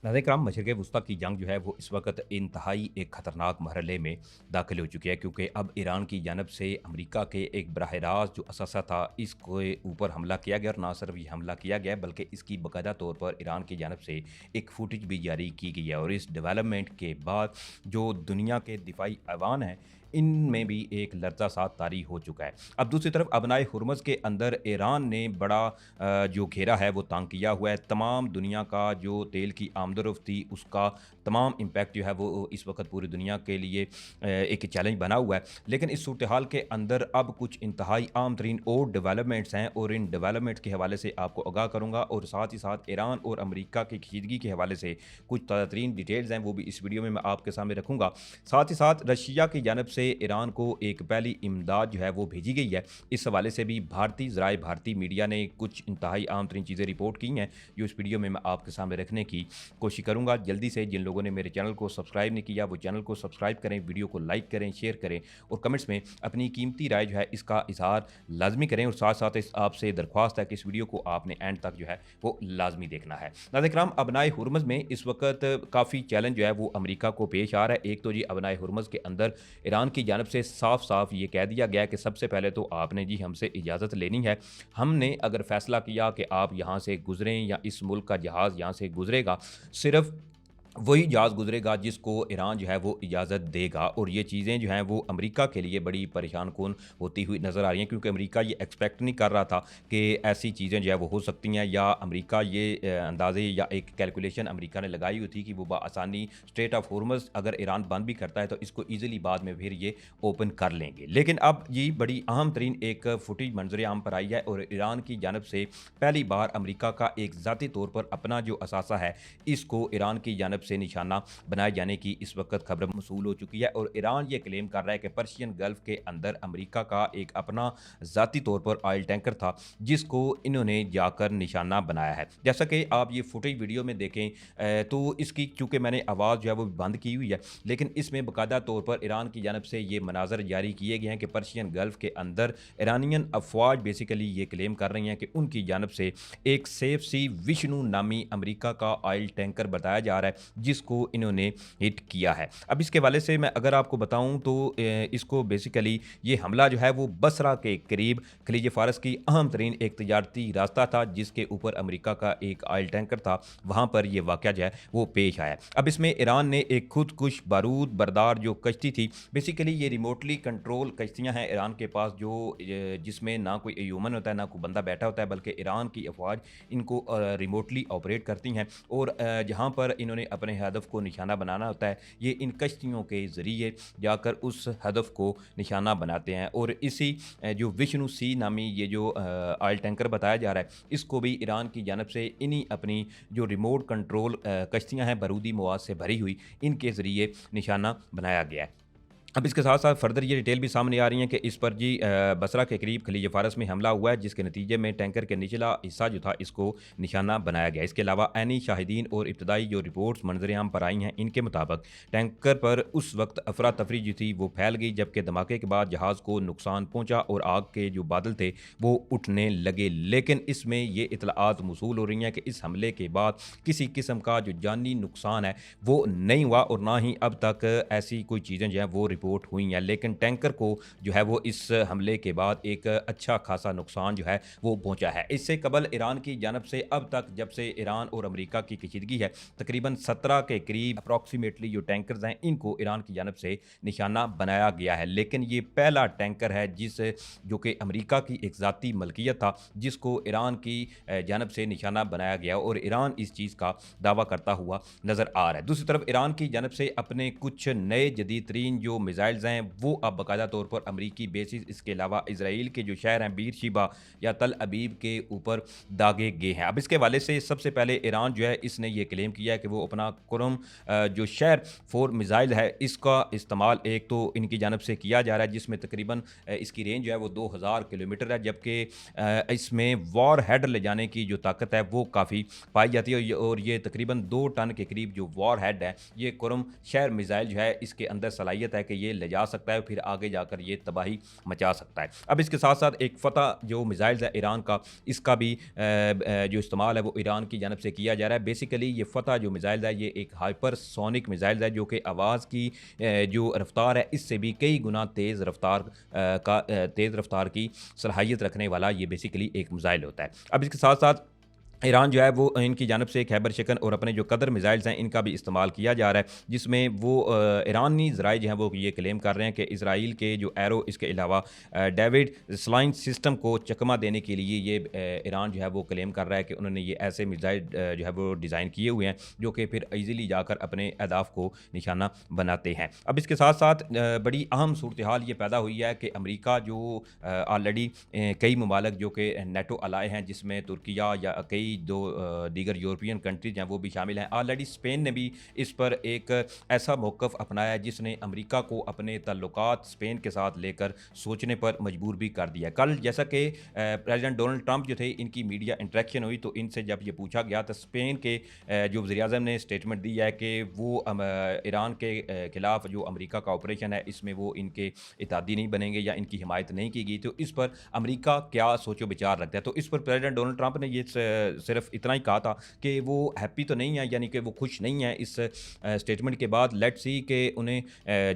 नाज़रीन कराम, मशरिक़ वस्ती की जंग जो है वो इस वक्त इंतहाई एक ख़तरनाक मरहले में दाखिल हो चुकी है, क्योंकि अब ईरान की जानब से अमरीका के एक बराह रास्त जो असासा था इसके ऊपर हमला किया गया, और ना सिर्फ ये हमला किया गया बल्कि इसकी बाकायदा तौर पर ईरान की जानब से एक फुटेज भी जारी की गई है। और इस डेवलपमेंट के बाद जो दुनिया के दिफाई ऐवान हैं इनमें भी एक लर्जा सा तारी हो चुका है। अब दूसरी तरफ अबनाए हुरमज़ के अंदर ईरान ने बड़ा जो घेरा है वो तंग किया हुआ है। तमाम दुनिया का जो तेल की आमदोरफ़्त थी उसका तमाम इम्पैक्ट जो है वो इस वक्त पूरी दुनिया के लिए एक चैलेंज बना हुआ है। लेकिन इस सूरत हाल के अंदर अब कुछ इंतहाई आम तरीन और डेवलपमेंट्स हैं, और इन डेवलपमेंट्स के हवाले से आपको आगाह करूँगा, और साथ ही साथ ईरान और अमरीका की कशीदगी के हवाले से कुछ ताज़ा तरीन डिटेल्स हैं वो भी इस वीडियो में मैं आपके सामने रखूँगा। साथ ही साथ रशिया की जानब से ईरान को एक पहली इमदाद जो है वो भेजी गई है। इस हवाले से भी भारतीय ज़राए भारतीय मीडिया ने कुछ इंतहाई आम तरीन चीज़ें रिपोर्ट की हैं, जो इस वीडियो में मैं आपके सामने रखने की कोशिश करूँगा। जल्दी से जिन लोगों ने मेरे चैनल को सब्सक्राइब नहीं किया वो चैनल को सब्सक्राइब करें, वीडियो को लाइक करें, शेयर करें, और कमेंट्स में अपनी कीमती राय जो है इसका इजहार लाजमी करें। और साथ साथ इस आपसे दरख्वास्त है कि इस वीडियो को आपने एंड तक जो है वो लाजमी देखना है। नाज़रीन कराम, अबनाए हुरमज़ में इस वक्त काफ़ी चैलेंज जो है वो अमरीका को पेश आ रहा है। एक तो जी अबनाए हुरमज़ के अंदर ईरान की जानब से साफ साफ ये कह दिया गया कि सबसे पहले तो आपने जी हमसे इजाज़त लेनी है। हमने अगर फैसला किया कि आप यहाँ से गुजरें या इस मुल्क का जहाज़ यहाँ से गुजरेगा, सिर्फ वही जहाज़ गुजरेगा जिसको ईरान जो है वो इजाज़त देगा। और ये चीज़ें जो हैं वो अमेरिका के लिए बड़ी परेशान कुन होती हुई नज़र आ रही हैं, क्योंकि अमेरिका ये एक्सपेक्ट नहीं कर रहा था कि ऐसी चीज़ें जो है वो हो सकती हैं, या अमेरिका ये अंदाज़े या एक कैलकुलेशन अमेरिका ने लगाई हुई थी कि वो आसानी स्ट्रेट ऑफ हॉर्मज़ अगर ईरान बंद भी करता है तो इसको ईज़िली बाद में फिर ये ओपन कर लेंगे। लेकिन अब ये बड़ी अहम तरीन एक फुटेज मंजर आम पर आई है, और ईरान की जानब से पहली बार अमेरिका का एक ज़ाती तौर पर अपना जो असासा है इसको ईरान की जानब से निशाना बनाए जाने की इस वक्त खबर मसूल हो चुकी है। और ईरान ये क्लेम कर रहा है कि पर्शियन गल्फ के अंदर अमेरिका का एक अपना ज़ाती तौर पर ऑयल टैंकर था जिसको इन्होंने जाकर निशाना बनाया है। जैसा कि आप ये फुटेज वीडियो में देखें तो इसकी चूँकि मैंने आवाज़ जो है वो बंद की हुई है, लेकिन इसमें बाकायदा तौर पर ईरान की जानब से ये मनाजर जारी किए गए हैं कि पर्शियन गल्फ के अंदर ईरानियन अफवाज बेसिकली ये क्लेम कर रही हैं कि उनकी जानब से एक सेफ सी विष्णु नामी अमेरिका का ऑयल टैंकर बताया जा रहा है जिसको इन्होंने हिट किया है। अब इसके हवाले से मैं अगर आपको बताऊं तो इसको बेसिकली ये हमला जो है वो बसरा के करीब खलीज फारस की अहम तरीन एक तजारती रास्ता था जिसके ऊपर अमेरिका का एक ऑयल टैंकर था, वहाँ पर यह वाक़या जो है वो पेश आया। अब इसमें ईरान ने एक खुदकुश बारूद बरदार जो कश्ती थी, बेसिकली ये रिमोटली कंट्रोल कश्तियाँ हैं ईरान के पास, जो जिसमें ना कोई ह्यूमन होता है ना कोई बंदा बैठा होता है, बल्कि ईरान की अफवाज इनको रिमोटली ऑपरेट करती हैं। और जहाँ पर इन्होंने अपने हदफ को निशाना बनाना होता है, ये इन कश्तियों के ज़रिए जाकर उस हदफ को निशाना बनाते हैं। और इसी जो विष्णु सी नामी ये जो ऑयल टैंकर बताया जा रहा है, इसको भी ईरान की जानब से इन्हीं अपनी जो रिमोट कंट्रोल कश्तियाँ हैं बारूदी मवाद से भरी हुई, इनके ज़रिए निशाना बनाया गया है। अब इसके साथ साथ फर्दर ये डिटेल भी सामने आ रही है कि इस पर जी बसरा के करीब खलीज फारस में हमला हुआ है, जिसके नतीजे में टैंकर के निचला हिस्सा जो था इसको निशाना बनाया गया। इसके अलावा ऐनी शाहिदीन और इब्तदाई जो रिपोर्ट्स मंजर आम पर आई हैं, इनके मुताबिक टैंकर पर उस वक्त अफरा तफरी जो थी वो फैल गई, जबकि धमाके के बाद जहाज़ को नुकसान पहुँचा और आग के जो बादल थे वो उठने लगे। लेकिन इसमें ये इतलात मसूल हो रही हैं कि इस हमले के बाद किसी किस्म का जो जानी नुकसान है वो नहीं हुआ, और ना ही अब तक ऐसी कोई चीज़ें जो हैं वो रिपोर्ट हुई हैं। लेकिन टैंकर को जो है वो इस हमले के बाद एक अच्छा खासा नुकसान जो है वो पहुंचा है। इससे कबल ईरान की जानब से अब तक जब से ईरान और अमेरिका की कशीदगी है, तकरीबन 17 के करीब अप्रॉक्सीमेटली जो टैंकर्स हैं इनको ईरान की जानब से निशाना बनाया गया है। लेकिन ये पहला टैंकर है जो कि अमेरिका की एक ज़ाती मलकियत था जिसको ईरान की जानब से निशाना बनाया गया, और ईरान इस चीज़ का दावा करता हुआ नज़र आ रहा है। दूसरी तरफ ईरान की जानब से अपने कुछ नए जदीद तरीन जो मिसाइल्स हैं वो अब बाकायदा तौर पर अमरीकी बेसिस, इसके अलावा इसराइल के जो शहर हैं बीर शिबा या तल अबीब के ऊपर दागे गए हैं। अब इसके हवाले से सबसे पहले ईरान जो है इसने ये क्लेम किया है कि वो अपना कुरम जो शहर 4 मिसाइल है इसका इस्तेमाल एक तो इनकी जानब से किया जा रहा है, जिसमें तकरीबन इसकी रेंज जो है वो 2000 किलोमीटर है, जबकि इसमें वॉर हेड ले जाने की जो ताकत है वो काफ़ी पाई जाती है। और ये तकरीबन 2 टन के करीब जो वॉर हेड है, ये कुरम शहर मिसाइल जो है इसके अंदर सलाहियत है कि ये ले जा सकता है, फिर आगे जाकर ये तबाही मचा सकता है। अब इसके साथ-साथ एक फ़तह जो मिसाइल्स है ईरान का, इसका भी जो इस्तेमाल है वो ईरान की जानब से किया जा रहा है। बेसिकली ये फ़तह जो मिसाइल है ये एक हाइपरसोनिक मिसाइल है जो कि आवाज़ की जो रफ़्तार है इससे भी कई गुना तेज़ रफ़्तार की सलाहियत रखने वाला ये बेसिकली एक मिसाइल होता है। अब इसके साथ-साथ ईरान जो है वो इनकी जानब से खैबर शिकन और अपने जो कदर मिसाइल्स हैं इनका भी इस्तेमाल किया जा रहा है, जिसमें वो ईरानी ज़राए जो हैं वो ये क्लेम कर रहे हैं कि इसराइल के जो एरो, इसके अलावा डेविड स्लाइन सिस्टम को चकमा देने के लिए ये ईरान जो है वो क्लेम कर रहा है कि उन्होंने ये ऐसे मिसाइल जो है वो डिज़ाइन किए हुए हैं जो कि फिर ईज़िली जाकर अपने अहदाफ को निशाना बनाते हैं। अब इसके साथ साथ बड़ी अहम सूरत हाल ये पैदा हुई है कि अमरीका जो ऑलरेडी कई ममालिक जो कि नेटो अलाए हैं, जिसमें तुर्किया या कई जो दीगर यूरोपियन कंट्रीज हैं वो भी शामिल हैं। ऑलरेडी स्पेन ने भी इस पर एक ऐसा मौक़िफ़ अपनाया है जिसने अमेरिका को अपने ताल्लुकात स्पेन के साथ लेकर सोचने पर मजबूर भी कर दिया। कल जैसा कि प्रेसिडेंट डोनाल्ड ट्रंप जो थे, इनकी मीडिया इंटरेक्शन हुई तो इनसे जब ये पूछा गया तो स्पेन के जो वज़ीर-ए-आज़म ने स्टेटमेंट दी है कि वो ईरान के खिलाफ जो अमेरिका का ऑपरेशन है इसमें वो इनके इत्तेहादी नहीं बनेंगे या इनकी हिमायत नहीं की गई। तो इस पर अमेरिका क्या सोचो विचार रखता है। तो इस पर प्रेसिडेंट डोनाल्ड ट्रंप ने ये सिर्फ इतना ही कहा था कि वो हैप्पी तो नहीं है, यानी कि वो खुश नहीं है इस स्टेटमेंट के बाद। लेट्स सी कि उन्हें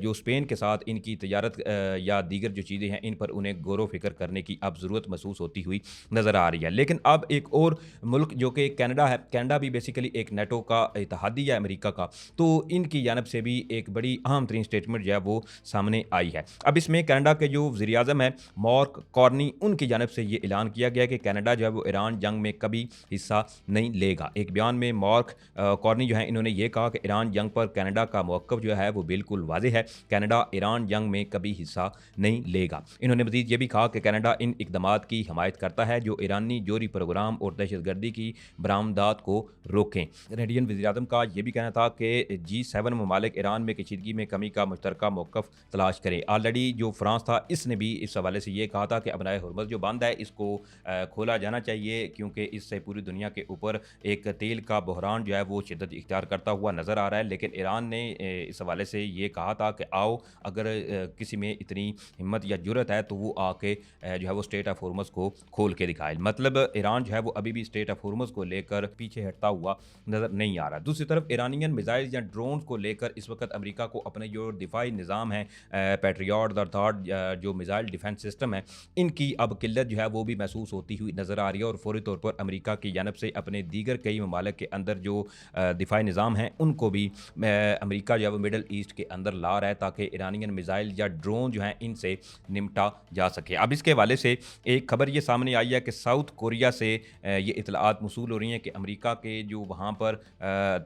जो स्पेन के साथ इनकी तजारत या दीगर जो चीज़ें हैं इन पर उन्हें गौर व फिक्र करने की अब ज़रूरत महसूस होती हुई नज़र आ रही है। लेकिन अब एक और मुल्क जो कि कनाडा है, कनाडा भी बेसिकली एक नेटो का इत्तेहादी है अमेरिका का, तो इनकी जानब से भी एक बड़ी अहम तरीन स्टेटमेंट जो है वो सामने आई है। अब इसमें कनाडा के जो वज़ीर-ए-आज़म है मार्क कार्नी, उनकी जानब से ये ऐलान किया गया कि कनाडा जो है वो ईरान जंग में कभी हिस्सा नहीं लेगा। एक बयान में मार्क कार्नी जो है इन्होंने ये कहा कि ईरान जंग पर कनाडा का मौक़िफ़ जो है वो बिल्कुल वाज़ेह है, कनाडा ईरान जंग में कभी हिस्सा नहीं लेगा। इन्होंने मज़ीद ये भी कहा कि कनाडा इन इक़दामात की हिमायत करता है जो ईरानी जोहरी प्रोग्राम और दहशतगर्दी की बरामदात को रोकें। कनेडियन वज़ीर-ए-आज़म का ये भी कहना था कि G7 ममालिक ईरान में कशीदगी में कमी का मुश्तरका मौक़िफ़ तलाश करें। ऑलरेडी जो फ्रांस था इसने भी इस हवाले से ये कहा था कि अपना हुर्मुज़ जो बंद है इसको खोला जाना चाहिए, क्योंकि इससे पूरी दुनिया के ऊपर एक तेल का बहरान जो है वो शिद्दत इख्तियार करता हुआ नज़र आ रहा है। लेकिन ईरान ने इस हवाले से ये कहा था कि आओ, अगर किसी में इतनी हिम्मत या जुर्रत है तो वो आके जो है वो स्टेट ऑफ हुर्मुज़ को खोल के दिखाए। मतलब ईरान जो है वो अभी भी स्टेट ऑफ हुर्मुज़ को लेकर पीछे हटता हुआ नज़र नहीं आ रहा। दूसरी तरफ ईरानियन मिसाइल या ड्रोन को लेकर इस वक्त अमेरिका को अपने जो दिफाई निज़ाम है, पैट्रियट अर्थात जो मिसाइल डिफेंस सिस्टम है, इनकी अब किल्लत जो है वो भी महसूस होती हुई नज़र आ रही है और फौरी तौर पर अमेरिका की जानब से अपने दीगर कई ममालिक के अंदर जो दिफाई निज़ाम हैं उनको भी अमेरिका जो है वो मिडल ईस्ट के अंदर ला रहा है ताकि ईरानियन मिसाइल या ड्रोन जो हैं इनसे निपटा जा सके। अब इसके हवाले से एक खबर ये सामने आई है कि साउथ कोरिया से ये इतलात मौसूल हो रही हैं कि अमेरिका के जो वहाँ पर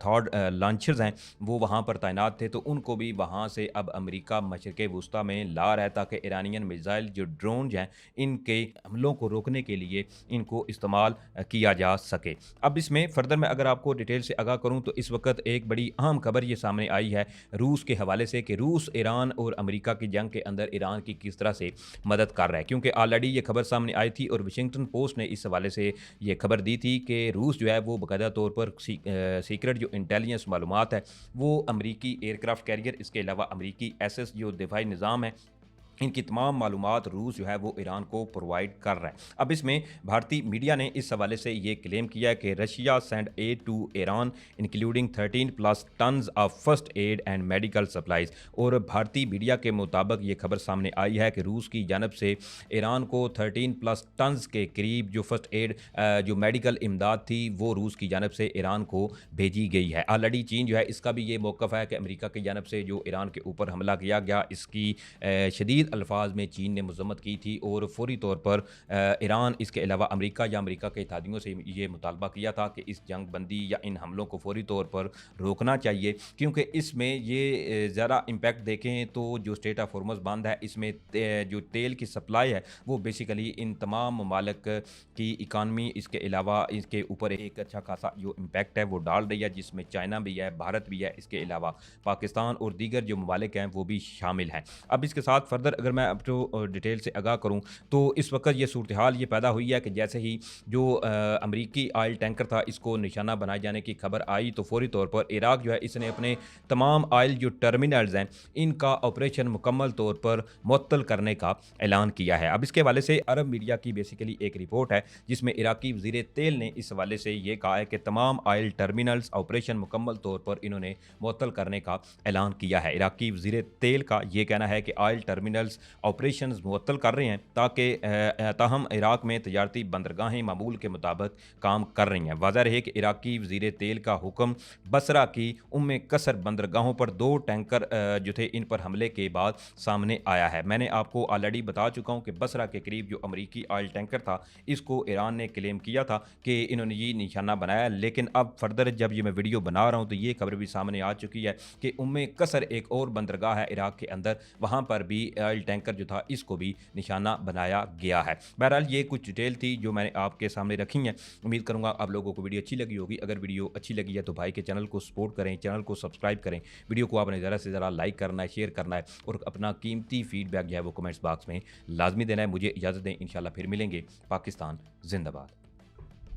थॉड लॉन्चर्स हैं वो वहाँ पर तैनात थे, तो उनको भी वहाँ से अब अमेरिका मशरिक़ वुस्ता में ला रहा है ताकि ईरानियन मिसाइल जो ड्रोन हैं इनके हमलों को रोकने के लिए इनको इस्तेमाल किया जा सके। अब इसमें फर्दर मैं अगर आपको डिटेल से आगाह करूं तो इस वक्त एक बड़ी अहम खबर ये सामने आई है रूस के हवाले से कि रूस ईरान और अमेरिका की जंग के अंदर ईरान की किस तरह से मदद कर रहा है, क्योंकि ऑलरेडी ये खबर सामने आई थी और वाशिंगटन पोस्ट ने इस हवाले से ये खबर दी थी कि रूस जो है वो बाकायदा तौर पर सीक्रेट जो इंटेलिजेंस मालूमात है वो अमरीकी एयरक्राफ्ट कैरियर, इसके अलावा अमरीकी एसएस जो दिफाई निज़ाम है, इनकी तमाम मालूमात रूस जो है वो ईरान को प्रोवाइड कर रहा है। अब इसमें भारतीय मीडिया ने इस हवाले से ये क्लेम किया है कि Russia send aid to Iran including 13+ tons of first aid and medical supplies. और भारतीय मीडिया के मुताबिक ये खबर सामने आई है कि रूस की जानब से ईरान को 13+ टन्स के करीब जो फर्स्ट एड जो मेडिकल इमदाद थी वो रूस की जानब से ईरान को भेजी गई है। ऑलरेडी चीन जो है इसका भी ये मौक़िफ़ है कि अमेरिका की जानब से जो ईरान के ऊपर हमला किया गया इसकी शदीद अल्फाज में चीन ने मज़म्मत की थी और फौरी तौर पर ईरान, इसके अलावा अमेरिका या अमेरिका के इत्तेहादियों से ये मुतालबा किया था कि इस जंग बंदी या इन हमलों को फौरी तौर पर रोकना चाहिए, क्योंकि इसमें ये ज़रा इम्पैक्ट देखें तो जो स्टेट ऑफ हुर्मुज़ बंद है इसमें जो तेल की सप्लाई है वो बेसिकली इन तमाम ममालिक की इकानमी, इसके अलावा इसके ऊपर एक अच्छा खासा जो इम्पैक्ट है वो डाल रही है, जिसमें चाइना भी है, भारत भी है, इसके अलावा पाकिस्तान और दीगर जो ममालिक हैं वो भी शामिल हैं। अब इसके साथ फर्दर पर अगर मैं आपको डिटेल से आगाह करूँ तो इस वक्त ये सूरत हाल ये पैदा हुई है कि जैसे ही जो अमरीकी ऑयल टैंकर था इसको निशाना बनाए जाने की खबर आई तो फौरी तौर पर इराक जो है इसने अपने तमाम ऑयल जो टर्मिनल्स हैं इनका ऑपरेशन मुकम्मल तौर पर मुअत्तल करने का ऐलान किया है। अब इसके हवाले से अरब मीडिया की बेसिकली एक रिपोर्ट है जिसमें इराकी वज़ीर तेल ने इस हवाले से ये कहा है कि तमाम ऑयल टर्मिनल्स ऑपरेशन मुकम्मल तौर पर इन्होंने मुअत्तल करने का ऐलान किया है। इराकी वज़ीर तेल का ये कहना है कि ऑयल टर्मिनल्स ऑपरेशन मुअत्तल कर रहे हैं ताकि ताहम इराक में तजारती बंदरगाहें मामूल के मुताबिक काम कर रही हैं। वाज़ह रहे कि इराकी वज़ीर तेल का हुक्म बसरा की उम्मे कसर बंदरगाहों पर 2 टैंकर जो थे इन पर हमले के बाद सामने आया है। मैंने आपको ऑलरेडी बता चुका हूँ कि बसरा के करीब जो अमरीकी ऑयल टैंकर था इसको ईरान ने क्लेम किया था कि इन्होंने ये निशाना बनाया, लेकिन अब फर्दर जब ये मैं वीडियो बना रहा हूँ तो ये खबर भी सामने आ चुकी है कि उम्मे कसर एक और बंदरगाह है इराक के अंदर, वहाँ पर भी ऑयल टैंकर जो था इसको भी निशाना बनाया गया है। बहरहाल ये कुछ डिटेल थी जो मैंने आपके सामने रखी हैं। उम्मीद करूँगा आप लोगों को वीडियो अच्छी लगी होगी। अगर वीडियो अच्छी लगी है तो भाई के चैनल को सपोर्ट करें, चैनल को सब्सक्राइब करें, वीडियो को आपने ज़रा से ज़रा लाइक करना है, शेयर करना है और अपना कीमती फीडबैक जो है वो कमेंट्स बॉक्स में लाजमी देना है। मुझे इजाज़त दें, इंशाल्लाह फिर मिलेंगे। पाकिस्तान जिंदाबाद।